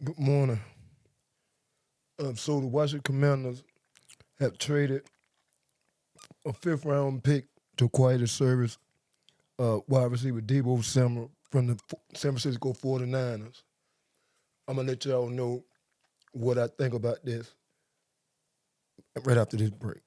Good morning. So the Washington Commanders have traded a fifth round pick to acquire the service wide receiver Deebo Samuels from the San Francisco 49ers. I'm going to let y'all know what I think about this right after this break.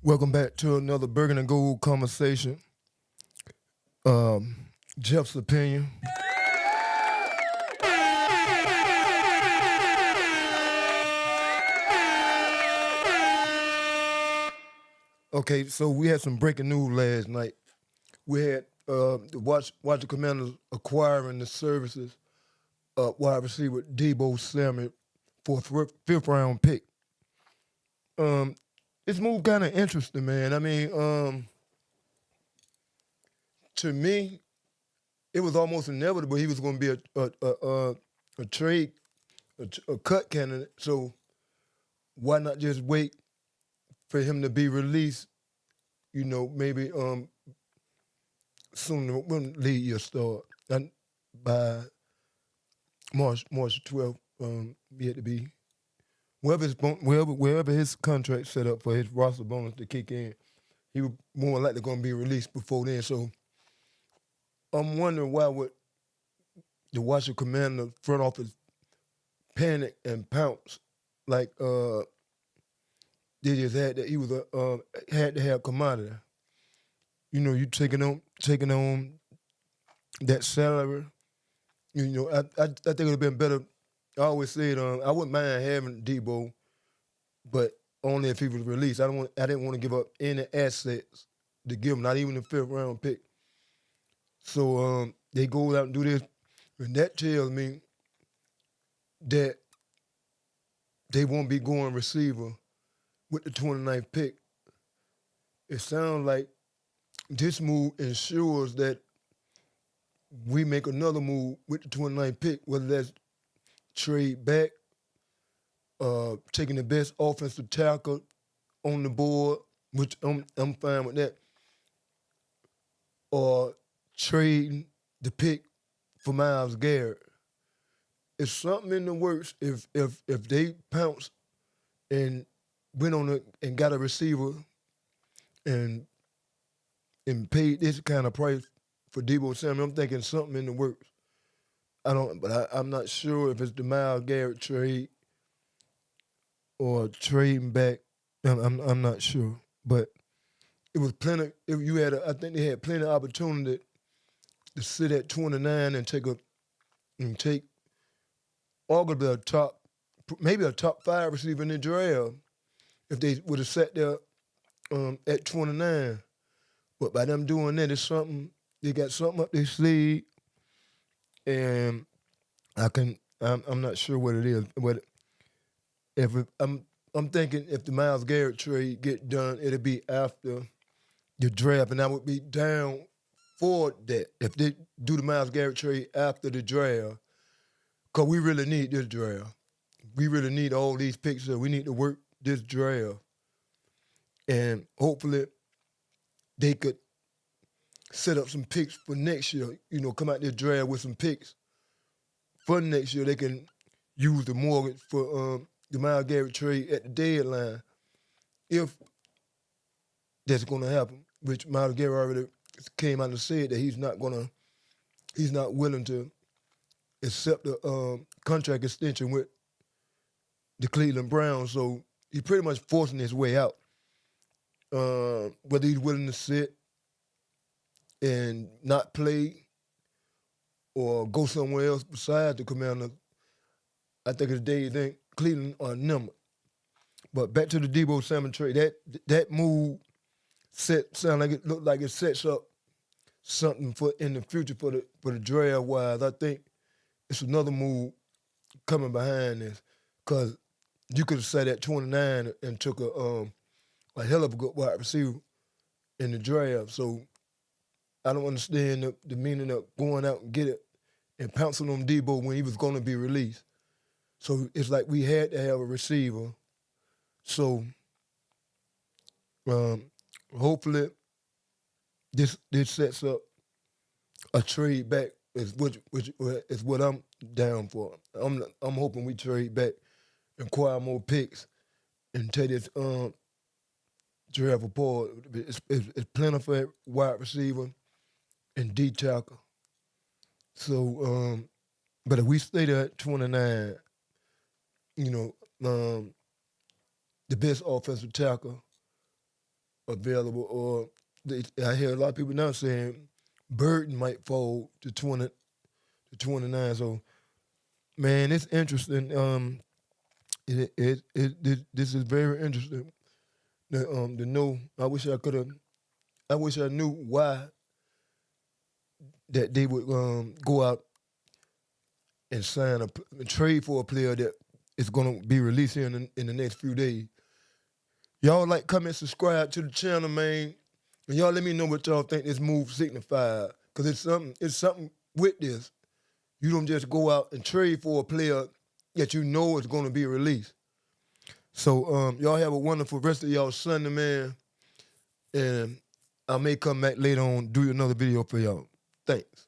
Welcome back to another Burger and Gold conversation. Jeff's opinion. Okay, so we had some breaking news last night. We had the Watch the Commanders acquiring the services wide receiver Deebo Samuels for a fifth round pick. This move kind of interesting, man. I mean, to me, it was almost inevitable he was going to be a trade, a cut candidate. So why not just wait for him to be released? You know, maybe sooner when the league year start, and by March 12th, he had to be wherever his contract set up for his roster bonus to kick in. He was more likely going to be released before then. So I'm wondering why would the Washington Commanders front office panic and pounce like they just had that he was had to have commodity. You know, you taking on that salary. You know, I think it would have been better. I always said I wouldn't mind having Deebo, but only if he was released. I didn't want to give up any assets to give him, not even the fifth round pick. So they go out and do this, and that tells me that they won't be going receiver with the 29th pick. It sounds like this move ensures that we make another move with the 29th pick, whether that's trade back, taking the best offensive tackle on the board, which I'm fine with that, or trading the pick for Myles Garrett. It's something in the works if they pounce and went on and got a receiver and paid this kind of price for Deebo Samuel. I'm thinking something in the works. I'm not sure if it's the Myles Garrett trade or trading back. I'm not sure, but it was plenty. If you had, I think they had plenty of opportunity to sit at 29 and take arguably maybe a top 5 receiver in the draft if they would have sat there at 29. But by them doing that, it's something they got something up their sleeve, and I'm not sure what it is. But I'm thinking if the Myles Garrett trade get done, it'll be after the draft, and I would be down for that if they do the Myles Garrett trade after the draft, because we really need this draft. We really need all these picks. So we need to work this draft, and hopefully they could set up some picks for next year. You know, come out this draft with some picks for next year. They can use the mortgage for the Myles Garrett trade at the deadline, if that's going to happen. Which Myles Garrett already came out and said that he's not willing to accept a contract extension with the Cleveland Browns. So he's pretty much forcing his way out. Whether he's willing to sit and not play or go somewhere else besides the Commanders, I think it's Cleveland are numbered. But back to the Deebo Samuels trade. That move sound like it looked like it sets up something for in the future for the draft wise. I think it's another move coming behind this. Cause you could have sat at 29 and took a hell of a good wide receiver in the draft. So I don't understand the meaning of going out and get it and pouncing on Deebo when he was going to be released. So it's like we had to have a receiver. So hopefully this sets up a trade back is which is what I'm down for. I'm hoping we trade back, acquire more picks, and take this draft apart. It's plentiful at wide receiver and D tackle. So, but if we stay there at 29, you know, the best offensive tackle available, or I hear a lot of people now saying Burton might fall to 29. So, man, it's interesting. This is very interesting. To know, I wish I could have. I wish I knew why that they would go out and sign a trade for a player that is going to be released here in the next few days. Y'all like, comment, subscribe to the channel, man. And y'all let me know what y'all think this move signified. Cause it's something with this. You don't just go out and trade for a player that you know is going to be released. So y'all have a wonderful rest of y'all Sunday, man. And I may come back later on, do another video for y'all. Thanks.